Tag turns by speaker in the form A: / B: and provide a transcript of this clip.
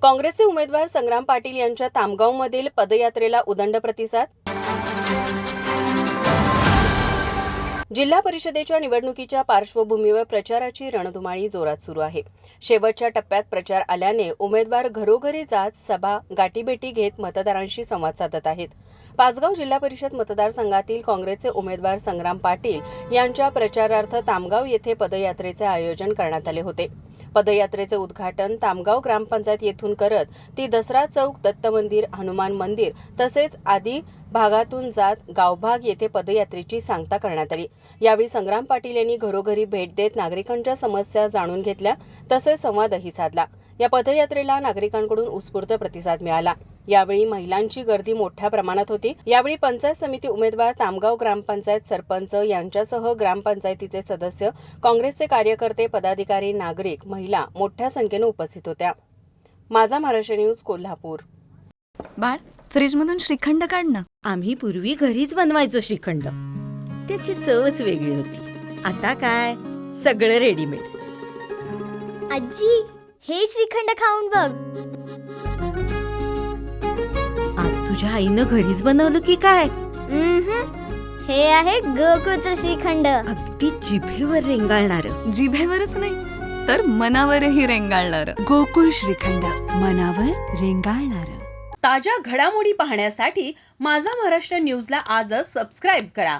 A: काँग्रेसचे उमेदवार संग्राम पाटील यांच्या तामगावमधील पदयात्रेला उदंड प्रतिसाद. जिल्हा परिषदेच्या निवडणुकीच्या पार्श्वभूमीवर प्रचाराची रणधुमाळी जोरात सुरू आहे. शेवटच्या टप्प्यात प्रचार आल्याने उमेदवार घरोघरी जात सभा गाठीभेटी घेत मतदारांशी संवाद साधत आहेत. पाचगाव जिल्हा परिषद मतदारसंघातील काँग्रेसचे उमेदवार संग्राम पाटील यांच्या प्रचारार्थ तामगाव येथे पदयात्रेचे आयोजन करण्यात आले होते. पदयात्रेचे उद्घाटन तामगाव ग्रामपंचायत येथून करत ती दसरा चौक, दत्त मंदिर, हनुमान मंदिर तसेच आदी भागातून जात गावभाग येथे पदयात्रेची सांगता करण्यात आली. यावेळी संग्राम पाटील यांनी घरोघरी भेट देत नागरिकांच्या समस्या जाणून घेतल्या तसेच संवादही साधला. या पदयात्रेला नागरिकांकडून उत्स्फूर्त प्रतिसाद मिळाला. यावेळी महिलांची गर्दी मोठ्या प्रमाणात होती. यावेळी पंचायत समिती उमेदवार, तामगाव ग्रामपंचायत सरपंच यांच्यासह ग्रामपंचायतीचे सदस्य, काँग्रेसचे कार्यकर्ते, पदाधिकारी, नागरिक, महिला मोठ्या संख्येने उपस्थित होत्या. माझा महाराष्ट्र न्यूज, कोल्हापूर.
B: बाळ, फ्रीजमधून श्रीखंड काढ ना.
C: आम्ही पूर्वी घरीच बनवायचो श्रीखंड. त्याची चवच वेगळी होती. आता काय सगळं रेडीमेड.
D: आजी, हे श्रीखंड खाऊन बघ.
C: आज तुझ्या आईनं घरीच बनवलं की काय?
D: हे आहे गोकुळचं श्रीखंड.
C: अगदी जिभेवर रेंगाळणारं.
B: जिभेवरच नाही तर मनावरही रेंगाळणार.
E: गोकुळ श्रीखंड, मनावर रेंगाळणारं.
A: ताज्या घडामोडी पाहण्यासाठी माझा महाराष्ट्र न्यूजला आजच सबस्क्राईब करा.